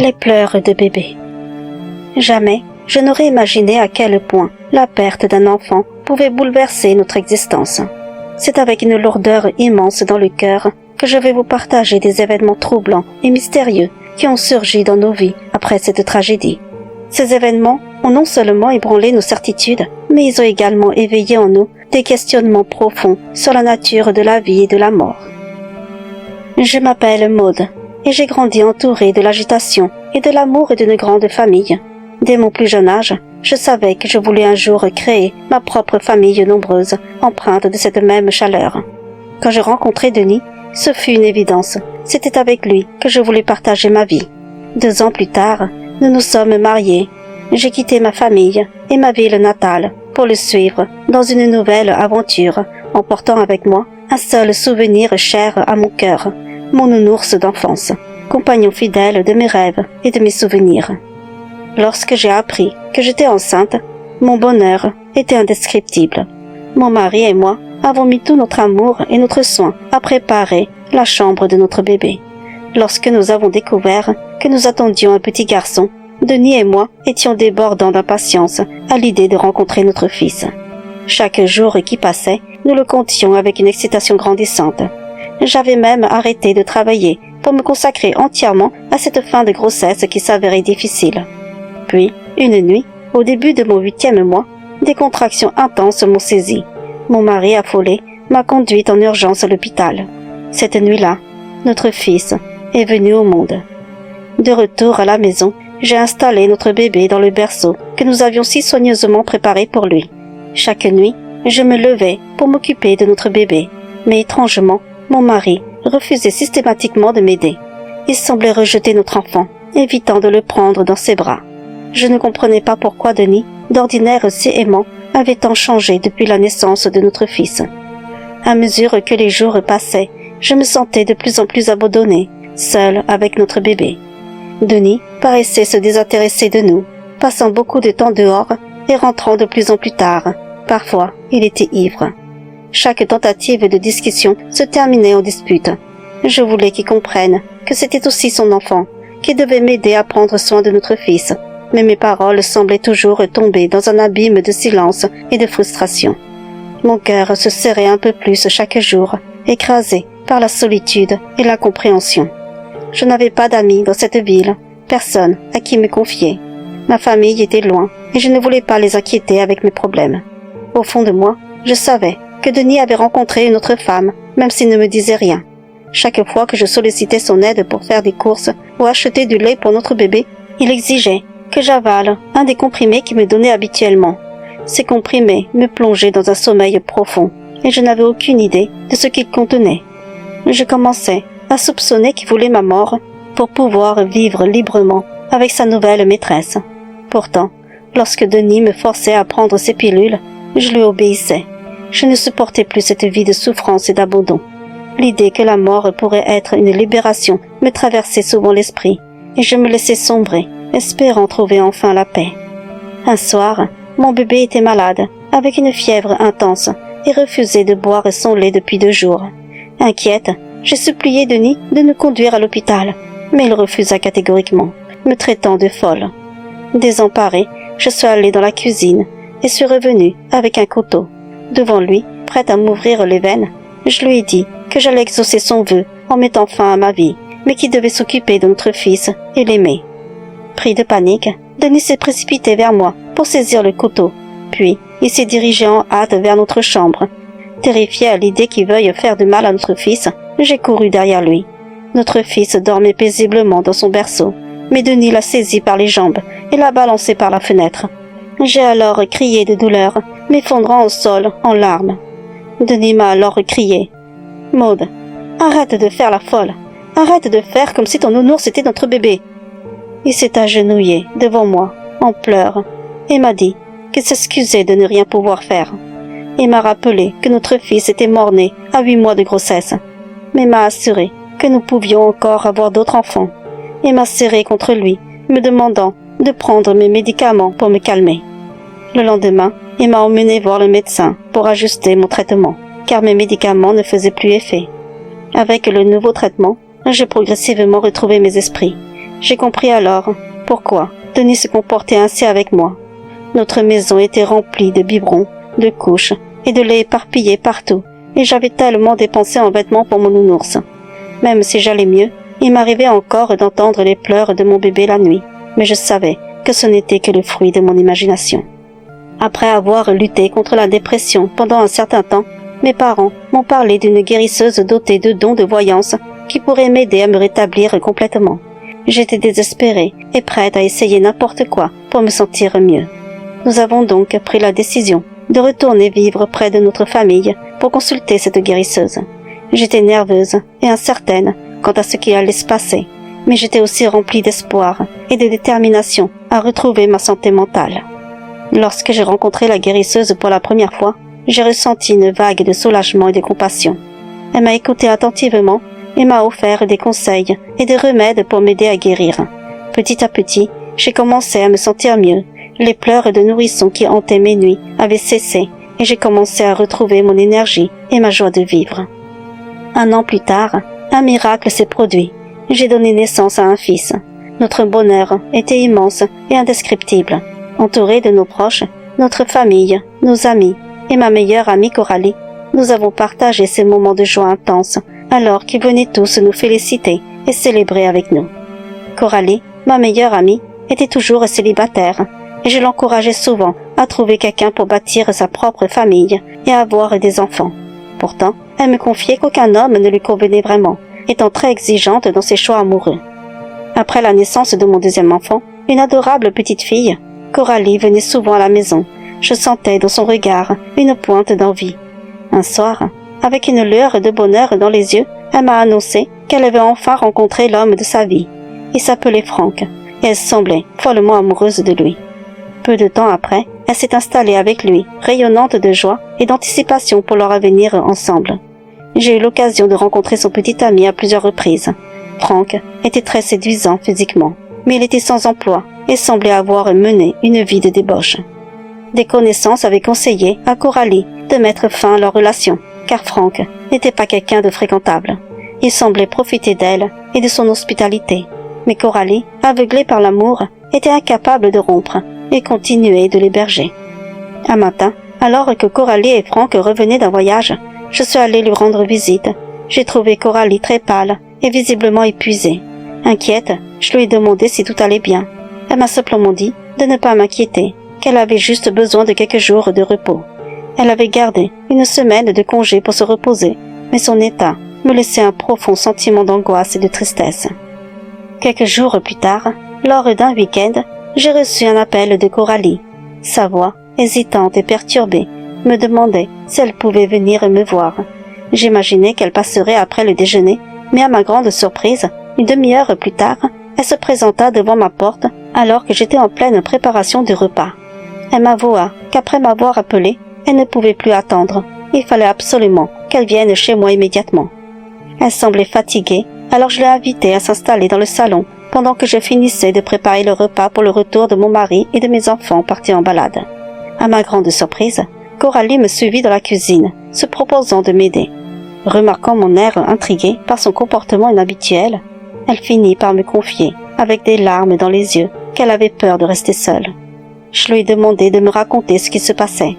Les pleurs de bébé. Jamais je n'aurais imaginé à quel point la perte d'un enfant pouvait bouleverser notre existence. C'est avec une lourdeur immense dans le cœur que je vais vous partager des événements troublants et mystérieux qui ont surgi dans nos vies après cette tragédie. Ces événements ont non seulement ébranlé nos certitudes, mais ils ont également éveillé en nous des questionnements profonds sur la nature de la vie et de la mort. Je m'appelle Maude et j'ai grandi entourée de l'agitation et de l'amour d'une grande famille. Dès mon plus jeune âge, je savais que je voulais un jour créer ma propre famille nombreuse, empreinte de cette même chaleur. Quand je rencontrai Denis, ce fut une évidence. C'était avec lui que je voulais partager ma vie. 2 ans plus tard, nous nous sommes mariés. J'ai quitté ma famille et ma ville natale pour le suivre dans une nouvelle aventure, emportant avec moi un seul souvenir cher à mon cœur, mon nounours d'enfance, compagnon fidèle de mes rêves et de mes souvenirs. Lorsque j'ai appris que j'étais enceinte, mon bonheur était indescriptible. Mon mari et moi avons mis tout notre amour et notre soin à préparer la chambre de notre bébé. Lorsque nous avons découvert que nous attendions un petit garçon, Denis et moi étions débordants d'impatience à l'idée de rencontrer notre fils. Chaque jour qui passait, nous le comptions avec une excitation grandissante. J'avais même arrêté de travailler pour me consacrer entièrement à cette fin de grossesse qui s'avérait difficile. Puis, une nuit, au début de mon 8e mois, des contractions intenses m'ont saisi. Mon mari, affolé, m'a conduite en urgence à l'hôpital. Cette nuit-là, notre fils est venu au monde. De retour à la maison, j'ai installé notre bébé dans le berceau que nous avions si soigneusement préparé pour lui. Chaque nuit, je me levais pour m'occuper de notre bébé, mais étrangement, mon mari refusait systématiquement de m'aider. Il semblait rejeter notre enfant, évitant de le prendre dans ses bras. Je ne comprenais pas pourquoi Denis, d'ordinaire si aimant, avait tant changé depuis la naissance de notre fils. À mesure que les jours passaient, je me sentais de plus en plus abandonnée, seule avec notre bébé. Denis paraissait se désintéresser de nous, passant beaucoup de temps dehors et rentrant de plus en plus tard. Parfois, il était ivre. Chaque tentative de discussion se terminait en dispute. Je voulais qu'il comprenne que c'était aussi son enfant, qui devait m'aider à prendre soin de notre fils, mais mes paroles semblaient toujours tomber dans un abîme de silence et de frustration. Mon cœur se serrait un peu plus chaque jour, écrasé par la solitude et l'incompréhension. Je n'avais pas d'amis dans cette ville, personne à qui me confier. Ma famille était loin et je ne voulais pas les inquiéter avec mes problèmes. Au fond de moi, je savais que Denis avait rencontré une autre femme, même s'il ne me disait rien. Chaque fois que je sollicitais son aide pour faire des courses ou acheter du lait pour notre bébé, il exigeait que j'avale un des comprimés qu'il me donnait habituellement. Ces comprimés me plongeaient dans un sommeil profond et je n'avais aucune idée de ce qu'ils contenaient. Je commençais à soupçonner qu'il voulait ma mort pour pouvoir vivre librement avec sa nouvelle maîtresse. Pourtant, lorsque Denis me forçait à prendre ses pilules, je lui obéissais. Je ne supportais plus cette vie de souffrance et d'abandon. L'idée que la mort pourrait être une libération me traversait souvent l'esprit, et je me laissais sombrer, espérant trouver enfin la paix. Un soir, mon bébé était malade, avec une fièvre intense, et refusait de boire son lait depuis 2 jours. Inquiète, j'ai supplié Denis de nous conduire à l'hôpital, mais il refusa catégoriquement, me traitant de folle. Désemparée, je suis allée dans la cuisine et suis revenue avec un couteau. Devant lui, prête à m'ouvrir les veines, je lui ai dit que j'allais exaucer son vœu en mettant fin à ma vie, mais qu'il devait s'occuper de notre fils et l'aimer. Pris de panique, Denis s'est précipité vers moi pour saisir le couteau, puis il s'est dirigé en hâte vers notre chambre. Terrifiée à l'idée qu'il veuille faire de mal à notre fils, j'ai couru derrière lui. Notre fils dormait paisiblement dans son berceau, mais Denis l'a saisi par les jambes et l'a balancé par la fenêtre. J'ai alors crié de douleur, m'effondrant au sol en larmes. Denis m'a alors crié « Maude, arrête de faire la folle, arrête de faire comme si ton nounours était notre bébé !» Il s'est agenouillé devant moi, en pleurs, et m'a dit qu'il s'excusait de ne rien pouvoir faire. Il m'a rappelé que notre fils était mort-né à 8 mois de grossesse, mais m'a assuré que nous pouvions encore avoir d'autres enfants, et m'a serré contre lui, me demandant de prendre mes médicaments pour me calmer. Le lendemain, il m'a emmené voir le médecin pour ajuster mon traitement, car mes médicaments ne faisaient plus effet. Avec le nouveau traitement, j'ai progressivement retrouvé mes esprits. J'ai compris alors pourquoi Denis se comportait ainsi avec moi. Notre maison était remplie de biberons, de couches et de lait éparpillé partout, et j'avais tellement dépensé en vêtements pour mon nounours. Même si j'allais mieux, il m'arrivait encore d'entendre les pleurs de mon bébé la nuit, mais je savais que ce n'était que le fruit de mon imagination. Après avoir lutté contre la dépression pendant un certain temps, mes parents m'ont parlé d'une guérisseuse dotée de dons de voyance qui pourrait m'aider à me rétablir complètement. J'étais désespérée et prête à essayer n'importe quoi pour me sentir mieux. Nous avons donc pris la décision de retourner vivre près de notre famille pour consulter cette guérisseuse. J'étais nerveuse et incertaine quant à ce qui allait se passer, mais j'étais aussi remplie d'espoir et de détermination à retrouver ma santé mentale. Lorsque j'ai rencontré la guérisseuse pour la première fois, j'ai ressenti une vague de soulagement et de compassion. Elle m'a écouté attentivement et m'a offert des conseils et des remèdes pour m'aider à guérir. Petit à petit, j'ai commencé à me sentir mieux. Les pleurs de nourrisson qui hantaient mes nuits avaient cessé et j'ai commencé à retrouver mon énergie et ma joie de vivre. 1 an plus tard, un miracle s'est produit. J'ai donné naissance à un fils. Notre bonheur était immense et indescriptible. Entourés de nos proches, notre famille, nos amis et ma meilleure amie Coralie, nous avons partagé ces moments de joie intense alors qu'ils venaient tous nous féliciter et célébrer avec nous. Coralie, ma meilleure amie, était toujours célibataire et je l'encourageais souvent à trouver quelqu'un pour bâtir sa propre famille et à avoir des enfants. Pourtant, elle me confiait qu'aucun homme ne lui convenait vraiment, étant très exigeante dans ses choix amoureux. Après la naissance de mon 2e enfant, une adorable petite fille, Coralie venait souvent à la maison. Je sentais dans son regard une pointe d'envie. Un soir, avec une lueur de bonheur dans les yeux, elle m'a annoncé qu'elle avait enfin rencontré l'homme de sa vie. Il s'appelait Franck, et elle semblait follement amoureuse de lui. Peu de temps après, elle s'est installée avec lui, rayonnante de joie et d'anticipation pour leur avenir ensemble. J'ai eu l'occasion de rencontrer son petit ami à plusieurs reprises. Franck était très séduisant physiquement, mais il était sans emploi et semblait avoir mené une vie de débauche. Des connaissances avaient conseillé à Coralie de mettre fin à leur relation, car Franck n'était pas quelqu'un de fréquentable. Il semblait profiter d'elle et de son hospitalité, mais Coralie, aveuglée par l'amour, était incapable de rompre et continuait de l'héberger. Un matin, alors que Coralie et Franck revenaient d'un voyage, je suis allée lui rendre visite. J'ai trouvé Coralie très pâle et visiblement épuisée. Inquiète, je lui ai demandé si tout allait bien. Elle m'a simplement dit de ne pas m'inquiéter, qu'elle avait juste besoin de quelques jours de repos. Elle avait gardé 1 semaine de congé pour se reposer, mais son état me laissait un profond sentiment d'angoisse et de tristesse. Quelques jours plus tard, lors d'un week-end, j'ai reçu un appel de Coralie. Sa voix, hésitante et perturbée, me demandait si elle pouvait venir me voir. J'imaginais qu'elle passerait après le déjeuner, mais à ma grande surprise, 1 demi-heure plus tard, elle se présenta devant ma porte alors que j'étais en pleine préparation du repas. Elle m'avoua qu'après m'avoir appelé, elle ne pouvait plus attendre. Il fallait absolument qu'elle vienne chez moi immédiatement. Elle semblait fatiguée, alors je l'ai invitée à s'installer dans le salon pendant que je finissais de préparer le repas pour le retour de mon mari et de mes enfants partis en balade. À ma grande surprise, Coralie me suivit dans la cuisine, se proposant de m'aider. Remarquant mon air intrigué par son comportement inhabituel, elle finit par me confier, avec des larmes dans les yeux, qu'elle avait peur de rester seule. Je lui ai demandé de me raconter ce qui se passait.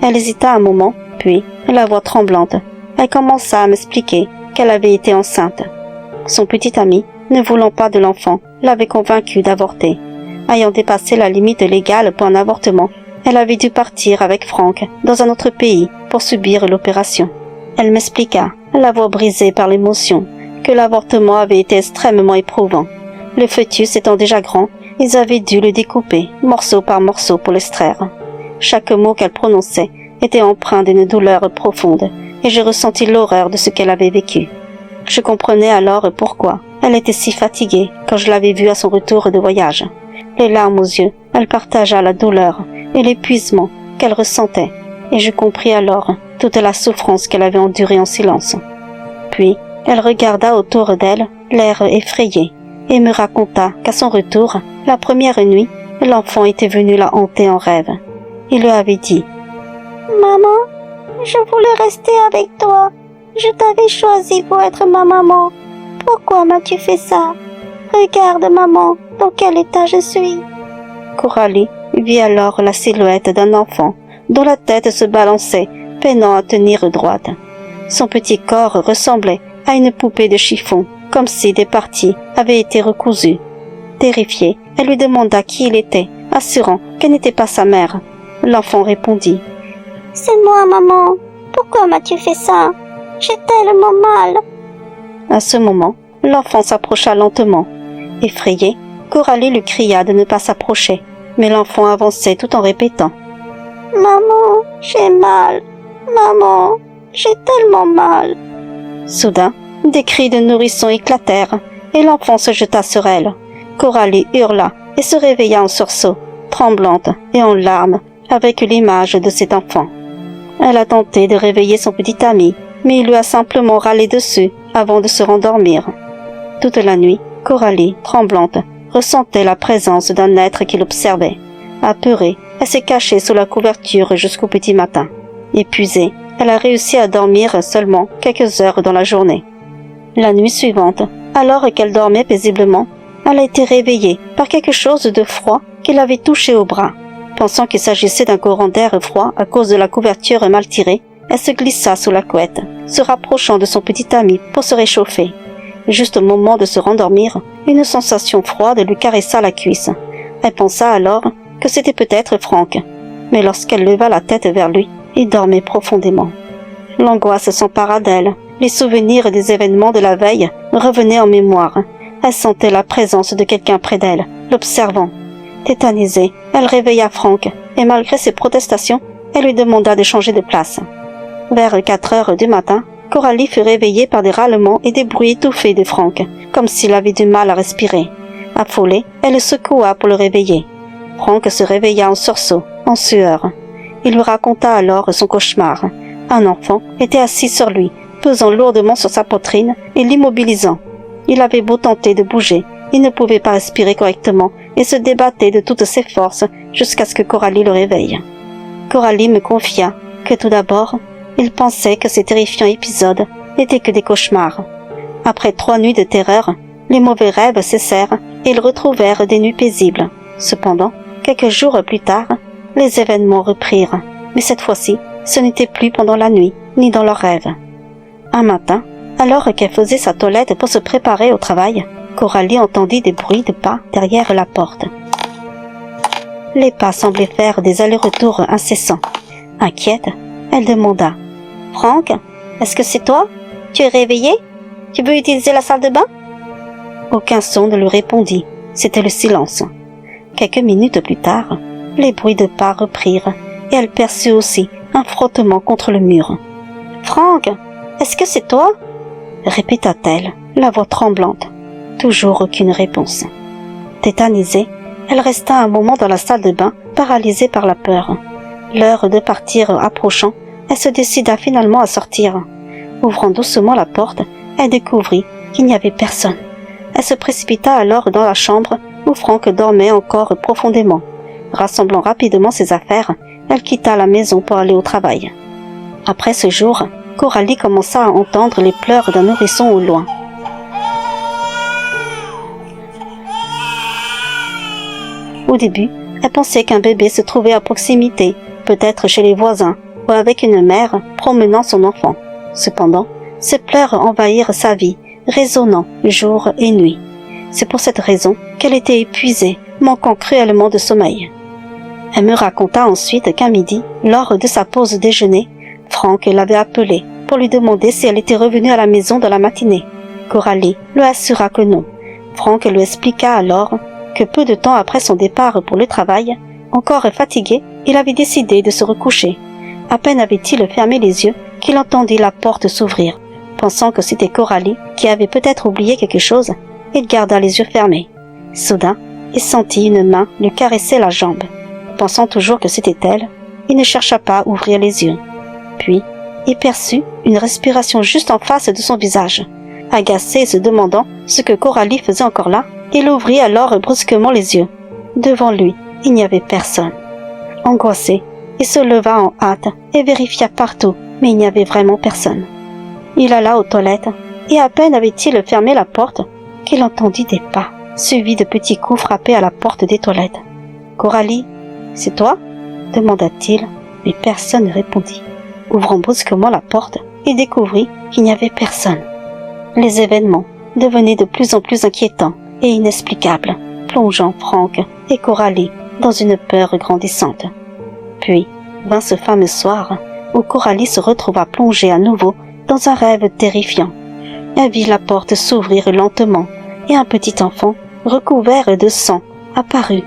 Elle hésita un moment, puis, la voix tremblante, elle commença à m'expliquer qu'elle avait été enceinte. Son petit ami, ne voulant pas de l'enfant, l'avait convaincue d'avorter. Ayant dépassé la limite légale pour un avortement, elle avait dû partir avec Franck dans un autre pays pour subir l'opération. Elle m'expliqua, la voix brisée par l'émotion, que l'avortement avait été extrêmement éprouvant. Le fœtus étant déjà grand, ils avaient dû le découper, morceau par morceau, pour l'extraire. Chaque mot qu'elle prononçait était empreint d'une douleur profonde, et je ressentis l'horreur de ce qu'elle avait vécu. Je comprenais alors pourquoi elle était si fatiguée quand je l'avais vue à son retour de voyage. Les larmes aux yeux, elle partagea la douleur et l'épuisement qu'elle ressentait, et je compris alors toute la souffrance qu'elle avait endurée en silence. Puis, elle regarda autour d'elle, l'air effrayé, et me raconta qu'à son retour, la première nuit, l'enfant était venu la hanter en rêve. Il lui avait dit « Maman, je voulais rester avec toi. Je t'avais choisi pour être ma maman. Pourquoi m'as-tu fait ça? Regarde, maman, dans quel état je suis. Coralie vit alors la silhouette d'un enfant dont la tête se balançait, peinant à tenir droite. Son petit corps ressemblait à une poupée de chiffon, comme si des parties avaient été recousues. Terrifiée, elle lui demanda qui il était, assurant qu'elle n'était pas sa mère. L'enfant répondit « C'est moi, maman. Pourquoi m'as-tu fait ça? J'ai tellement mal. » À ce moment, l'enfant s'approcha lentement. Effrayée, Coralie lui cria de ne pas s'approcher, mais l'enfant avançait tout en répétant « Maman, j'ai mal. Maman, j'ai tellement mal. » Soudain, des cris de nourrisson éclatèrent et l'enfant se jeta sur elle. Coralie hurla et se réveilla en sursaut, tremblante et en larmes, avec l'image de cet enfant. Elle a tenté de réveiller son petit ami, mais il lui a simplement râlé dessus avant de se rendormir. Toute la nuit, Coralie, tremblante, ressentait la présence d'un être qui l'observait. Apeurée, elle s'est cachée sous la couverture jusqu'au petit matin. Épuisée, elle a réussi à dormir seulement quelques heures dans la journée. La nuit suivante, alors qu'elle dormait paisiblement, elle a été réveillée par quelque chose de froid qui l'avait touchée au bras. Pensant qu'il s'agissait d'un courant d'air froid à cause de la couverture mal tirée, elle se glissa sous la couette, se rapprochant de son petit ami pour se réchauffer. Juste au moment de se rendormir, une sensation froide lui caressa la cuisse. Elle pensa alors que c'était peut-être Franck, mais lorsqu'elle leva la tête vers lui, il dormait profondément. L'angoisse s'empara d'elle, les souvenirs des événements de la veille revenaient en mémoire. Elle sentait la présence de quelqu'un près d'elle, l'observant. Tétanisée, elle réveilla Franck, et malgré ses protestations, elle lui demanda de changer de place. Vers 4 heures du matin, Coralie fut réveillée par des râlements et des bruits étouffés de Franck, comme s'il avait du mal à respirer. Affolée, elle le secoua pour le réveiller. Franck se réveilla en sursaut, en sueur. Il lui raconta alors son cauchemar. Un enfant était assis sur lui, pesant lourdement sur sa poitrine et l'immobilisant. Il avait beau tenter de bouger, il ne pouvait pas respirer correctement et se débattait de toutes ses forces jusqu'à ce que Coralie le réveille. Coralie me confia que tout d'abord, il pensait que ces terrifiants épisodes n'étaient que des cauchemars. Après 3 nuits de terreur, les mauvais rêves cessèrent et ils retrouvèrent des nuits paisibles. Cependant, quelques jours plus tard, les événements reprirent, mais cette fois-ci, ce n'était plus pendant la nuit, ni dans leurs rêves. Un matin, alors qu'elle faisait sa toilette pour se préparer au travail, Coralie entendit des bruits de pas derrière la porte. Les pas semblaient faire des allers-retours incessants. Inquiète, elle demanda « Franck, est-ce que c'est toi? Tu es réveillé? Tu veux utiliser la salle de bain ?» Aucun son ne lui répondit. C'était le silence. Quelques minutes plus tard, les bruits de pas reprirent et elle perçut aussi un frottement contre le mur. « Franck, est-ce que c'est toi ?» répéta-t-elle, la voix tremblante. Toujours aucune réponse. Tétanisée, elle resta un moment dans la salle de bain, paralysée par la peur. L'heure de partir approchant, elle se décida finalement à sortir. Ouvrant doucement la porte, elle découvrit qu'il n'y avait personne. Elle se précipita alors dans la chambre où Franck dormait encore profondément. Rassemblant rapidement ses affaires, elle quitta la maison pour aller au travail. Après ce jour, Coralie commença à entendre les pleurs d'un nourrisson au loin. Au début, elle pensait qu'un bébé se trouvait à proximité, peut-être chez les voisins, ou avec une mère promenant son enfant. Cependant, ces pleurs envahirent sa vie, résonnant jour et nuit. C'est pour cette raison qu'elle était épuisée, manquant cruellement de sommeil. Elle me raconta ensuite qu'à midi, lors de sa pause déjeuner, Franck l'avait appelée pour lui demander si elle était revenue à la maison dans la matinée. Coralie lui assura que non. Franck lui expliqua alors que peu de temps après son départ pour le travail, encore fatigué, il avait décidé de se recoucher. À peine avait-il fermé les yeux qu'il entendit la porte s'ouvrir. Pensant que c'était Coralie qui avait peut-être oublié quelque chose, il garda les yeux fermés. Soudain, il sentit une main lui caresser la jambe. Pensant toujours que c'était elle, il ne chercha pas à ouvrir les yeux. Puis, il perçut une respiration juste en face de son visage. Agacé et se demandant ce que Coralie faisait encore là, il ouvrit alors brusquement les yeux. Devant lui, il n'y avait personne. Angoissé, il se leva en hâte et vérifia partout, mais il n'y avait vraiment personne. Il alla aux toilettes, et à peine avait-il fermé la porte qu'il entendit des pas. suivi de petits coups frappés à la porte des toilettes. « Coralie, c'est toi ?» demanda-t-il, mais personne ne répondit. Ouvrant brusquement la porte, il découvrit qu'il n'y avait personne. Les événements devenaient de plus en plus inquiétants et inexplicables, plongeant Frank et Coralie dans une peur grandissante. Puis vint ce fameux soir où Coralie se retrouva plongée à nouveau dans un rêve terrifiant. Elle vit la porte s'ouvrir lentement et un petit enfant recouvert de sang apparut.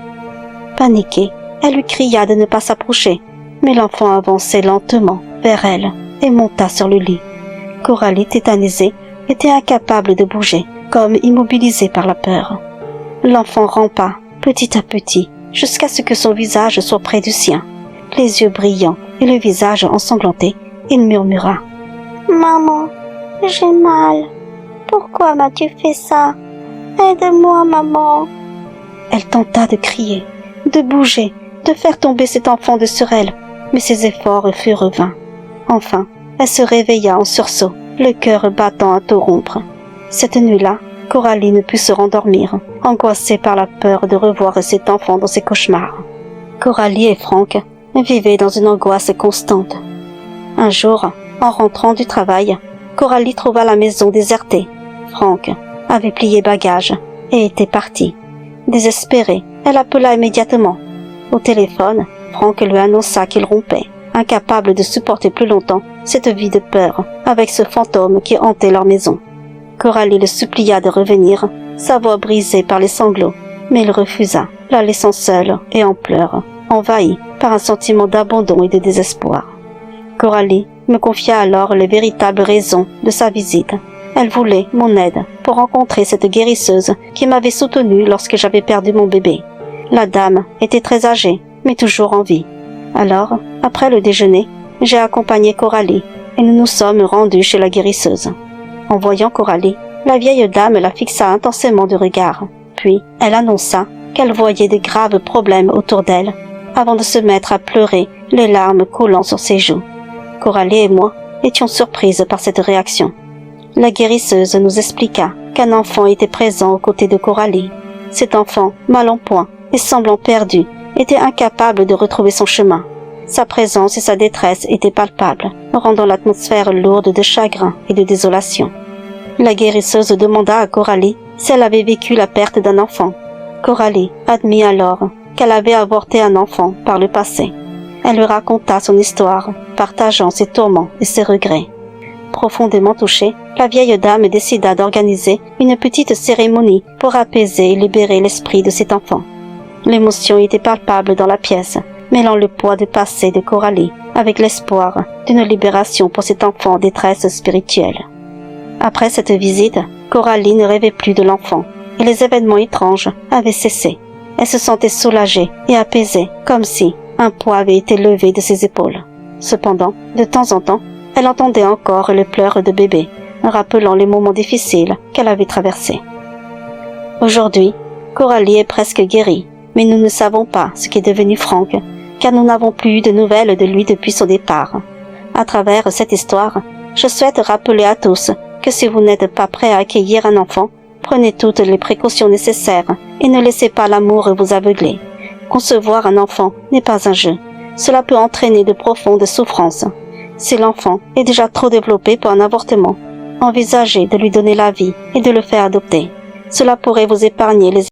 Paniquée, elle lui cria de ne pas s'approcher, mais l'enfant avançait lentement vers elle et monta sur le lit. Coralie, tétanisée, était incapable de bouger, comme immobilisée par la peur. L'enfant rampa, petit à petit, jusqu'à ce que son visage soit près du sien. Les yeux brillants et le visage ensanglanté, il murmura « Maman, j'ai mal. Pourquoi m'as-tu fait ça? Aide-moi, maman. » Elle tenta de crier, de bouger, de faire tomber cet enfant de sur elle, mais ses efforts furent vains. Enfin, elle se réveilla en sursaut, le cœur battant à tout rompre. Cette nuit-là, Coralie ne put se rendormir, angoissée par la peur de revoir cet enfant dans ses cauchemars. Coralie et Frank vivaient dans une angoisse constante. Un jour, en rentrant du travail, Coralie trouva la maison désertée. Frank avait plié bagages et était parti. Désespérée, elle appela immédiatement. Au téléphone, Frank lui annonça qu'il rompait, incapable de supporter plus longtemps cette vie de peur avec ce fantôme qui hantait leur maison. Coralie le supplia de revenir, sa voix brisée par les sanglots, mais il refusa, la laissant seule et en pleurs, envahie par un sentiment d'abandon et de désespoir. Coralie me confia alors les véritables raisons de sa visite. Elle voulait mon aide pour rencontrer cette guérisseuse qui m'avait soutenue lorsque j'avais perdu mon bébé. La dame était très âgée, mais toujours en vie. Alors, après le déjeuner, j'ai accompagné Coralie et nous nous sommes rendus chez la guérisseuse. En voyant Coralie, la vieille dame la fixa intensément de regard. Puis, elle annonça qu'elle voyait de graves problèmes autour d'elle, avant de se mettre à pleurer, les larmes coulant sur ses joues. Coralie et moi étions surprises par cette réaction. La guérisseuse nous expliqua qu'un enfant était présent aux côtés de Coralie. Cet enfant, mal en point et semblant perdu, était incapable de retrouver son chemin. Sa présence et sa détresse étaient palpables, rendant l'atmosphère lourde de chagrin et de désolation. La guérisseuse demanda à Coralie si elle avait vécu la perte d'un enfant. Coralie admit alors qu'elle avait avorté un enfant par le passé. Elle lui raconta son histoire, partageant ses tourments et ses regrets. Profondément touchée, la vieille dame décida d'organiser une petite cérémonie pour apaiser et libérer l'esprit de cet enfant. L'émotion était palpable dans la pièce, mêlant le poids du passé de Coralie avec l'espoir d'une libération pour cet enfant en détresse spirituelle. Après cette visite, Coralie ne rêvait plus de l'enfant, et les événements étranges avaient cessé. Elle se sentait soulagée et apaisée, comme si un poids avait été levé de ses épaules. Cependant, de temps en temps, elle entendait encore les pleurs de bébé, rappelant les moments difficiles qu'elle avait traversés. Aujourd'hui, Coralie est presque guérie, mais nous ne savons pas ce qu'est devenu Frank, car nous n'avons plus eu de nouvelles de lui depuis son départ. À travers cette histoire, je souhaite rappeler à tous que si vous n'êtes pas prêt à accueillir un enfant, prenez toutes les précautions nécessaires et ne laissez pas l'amour vous aveugler. Concevoir un enfant n'est pas un jeu. Cela peut entraîner de profondes souffrances. Si l'enfant est déjà trop développé pour un avortement, envisagez de lui donner la vie et de le faire adopter. Cela pourrait vous épargner les